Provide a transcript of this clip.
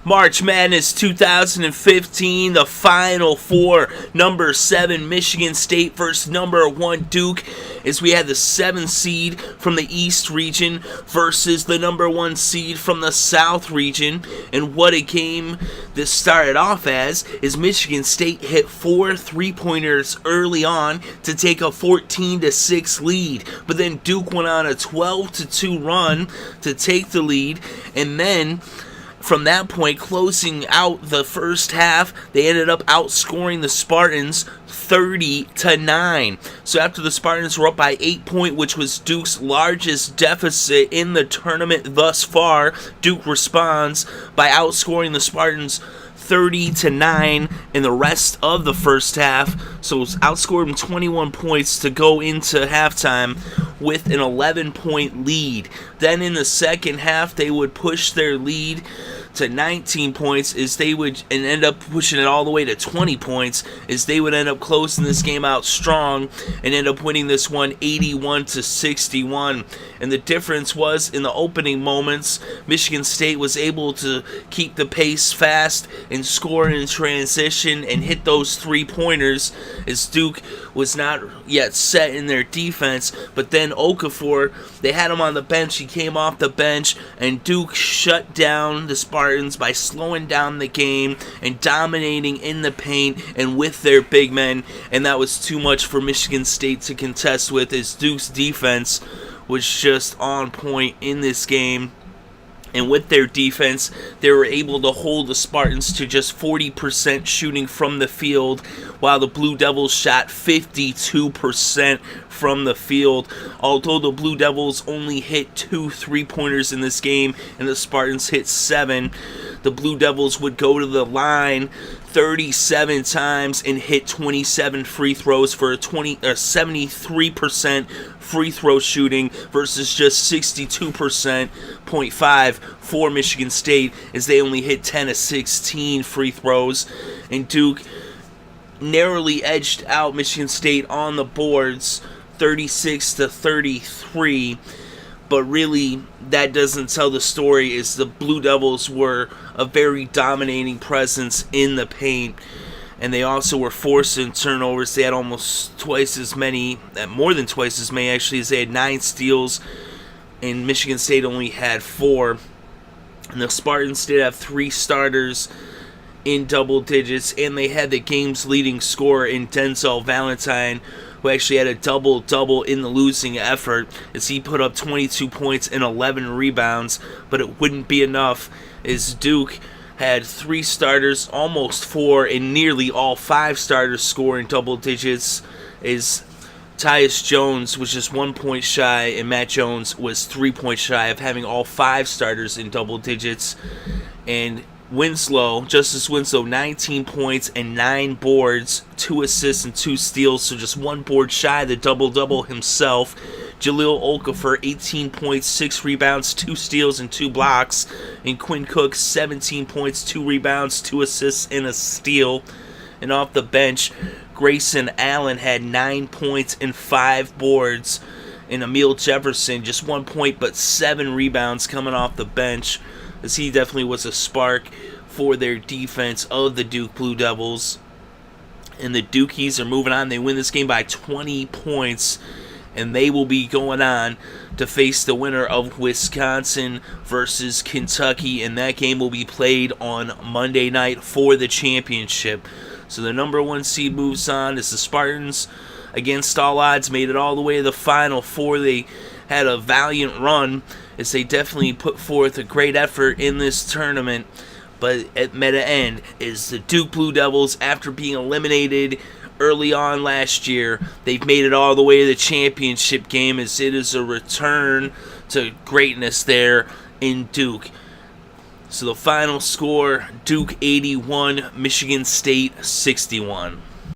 March Madness 2015, the Final Four, number 7 Michigan State versus number 1 Duke, as we had the 7th seed from the East region versus the number 1 seed from the South region. And what a game this started off as is Michigan State hit 4 3-pointers early on to take a 14-6 lead, but then Duke went on a 12-2 run to take the lead, and then from that point, closing out the first half, they ended up outscoring the Spartans 30-9. So after the Spartans were up by 8 points, which was Duke's largest deficit in the tournament thus far, Duke responds by outscoring the Spartans 30-9 in the rest of the first half. So outscored them 21 points to go into halftime with an 11-point lead. Then in the second half, they would push their lead to 19 points as they would and end up pushing it all the way to 20 points as they would end up closing this game out strong and end up winning this one 81-61. And the difference was in the opening moments, Michigan State was able to keep the pace fast and score in transition and hit those 3-pointers as Duke was not yet set in their defense. But then Okafor, they had him on the bench. He came off the bench and Duke shut down the Spartans by slowing down the game and dominating in the paint and with their big men, and that was too much for Michigan State to contest with as Duke's defense was just on point in this game. And with their defense, they were able to hold the Spartans to just 40% shooting from the field, while the Blue Devils shot 52% from the field. Although the Blue Devils only hit 2 3-pointers in this game and the Spartans hit 7, the Blue Devils would go to the line 37 times and hit 27 free throws for a 73% free throw shooting versus just 62.5% for Michigan State, as they only hit 10 of 16 free throws. And Duke narrowly edged out Michigan State on the boards 36-33. But really, that doesn't tell the story, as the Blue Devils were a very dominating presence in the paint. And they also were forcing turnovers. They had almost twice as many, more than twice as many actually, as they had 9 steals. And Michigan State only had 4. And the Spartans did have 3 starters in double digits. And they had the game's leading scorer in Denzel Valentine, who actually had a double-double in the losing effort, as he put up 22 points and 11 rebounds. But it wouldn't be enough, as Duke had 3 starters, almost 4, and nearly all 5 starters score in double digits, as Tyus Jones was just 1 point shy, and Matt Jones was 3 points shy of having all 5 starters in double digits. And Justise Winslow, 19 points and 9 boards, 2 assists and 2 steals, so just 1 board shy of the double-double himself. Jahlil Okafor, 18 points, 6 rebounds, 2 steals, and 2 blocks. And Quinn Cook, 17 points, 2 rebounds, 2 assists, and a steal. And off the bench, Grayson Allen had 9 points and 5 boards. And Amile Jefferson, just 1 point but 7 rebounds coming off the bench, as he definitely was a spark for their defense of the Duke Blue Devils. And the Dukies are moving on. They win this game by 20 points, and they will be going on to face the winner of Wisconsin versus Kentucky, and that game will be played on Monday night for the championship. So the number 1 seed moves on as the Spartans, against all odds, made it all the way to the Final Four. They had a valiant run, as they definitely put forth a great effort in this tournament. But at meta end is the Duke Blue Devils, after being eliminated early on last year, they've made it all the way to the championship game, as it is a return to greatness there in Duke. So the final score, Duke 81, Michigan State 61.